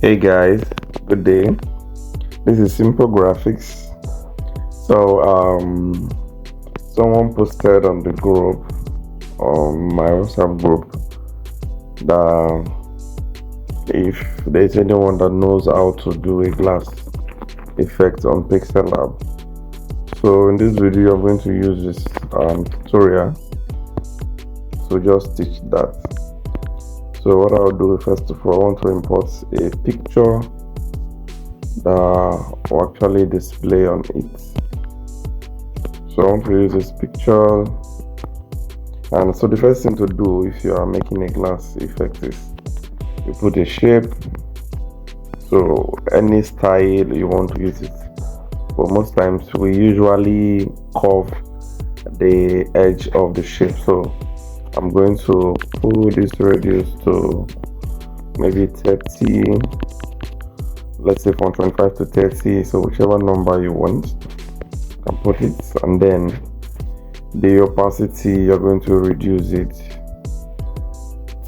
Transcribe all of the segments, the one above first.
Hey guys, good day. This is Simple Graphics. So someone posted on the group, on my WhatsApp group, that if there's anyone that knows how to do a glass effect on Pixellab. So in this video I'm going to use this tutorial to just teach that. So what I'll do, first of all, I want to import a picture that will actually display on it. So I want to use this picture, and so the first thing to do if you are making a glass effect is you put a shape. So any style you want to use it, but most times we usually curve the edge of the shape. So I'm going to pull this radius to maybe 30, let's say from 25 to 30, so whichever number you want, you can put it, and then the opacity you're going to reduce it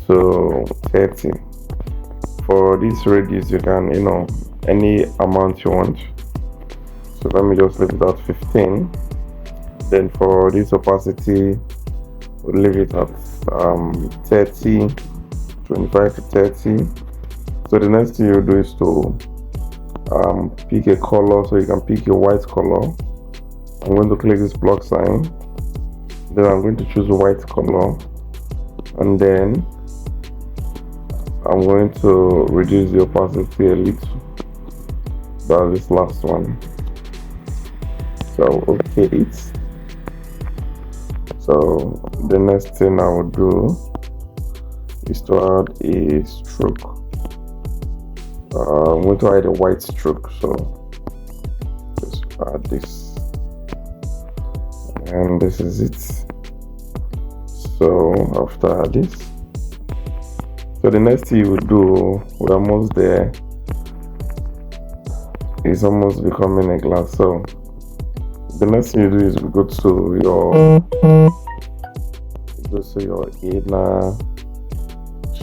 to 30. For this radius you can, any amount you want, so let me just leave it at 15. Then for this opacity we'll leave it at 30, 25 to 30. So the next thing you do is to pick a color. So you can pick a white color. I'm going to click this block sign, then I'm going to choose a white color, and then I'm going to reduce the opacity a little. That's this last one. So okay, it. So the next thing I will do is to add a stroke. I'm going to add a white stroke, so just add this, and this is it. So after this, so the next thing you will do, we're almost there, it's almost becoming a glass. So the next thing you do is we go to your inner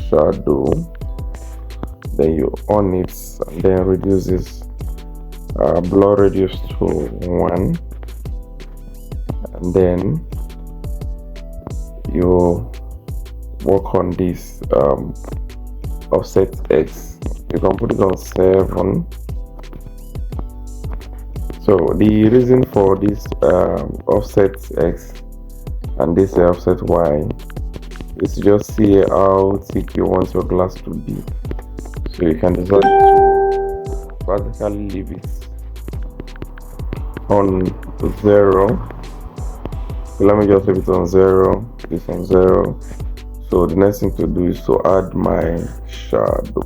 shadow, then you on it, and then reduce this blur radius to 1, and then you work on this offset X. You can put it on 7. So the reason for this offset X and this offset Y is to just see how thick you want your glass to be. So you can decide to practically leave it on 0. So let me just leave it on 0, this on 0. So the next thing to do is to add my shadow.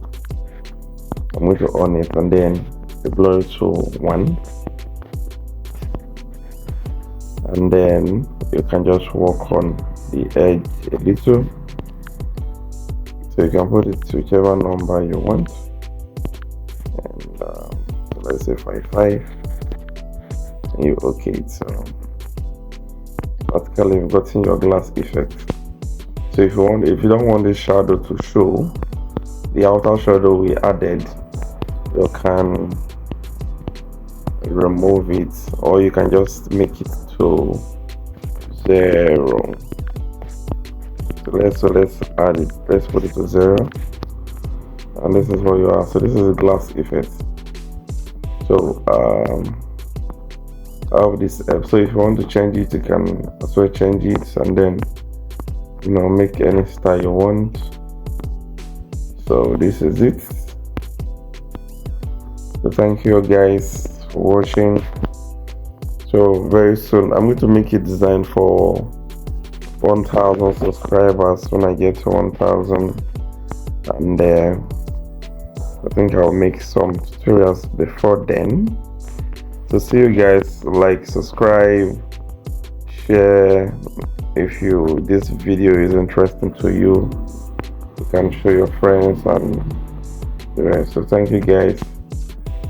I'm going to on it, and then blur it to 1. And then you can just work on the edge a little, so you can put it to whichever number you want, and so let's say 55, and you okay it. So practically you've gotten your glass effect. So if you don't want the shadow to show, the outer shadow we added, you can remove it, or you can just make it to 0. So let's add it. Let's put it to 0, and this is what you are. So this is a glass effect. So I have this app. So if you want to change it, you can also change it, and then make any style you want. So this is it. So thank you guys for watching. So very soon I'm going to make a design for 1,000 subscribers. When I get to 1,000, and I think I'll make some tutorials before then. So see you guys. Like, subscribe, share. If this video is interesting to you, you can show your friends and the rest. So thank you guys,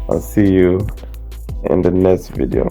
I'll see you in the next video.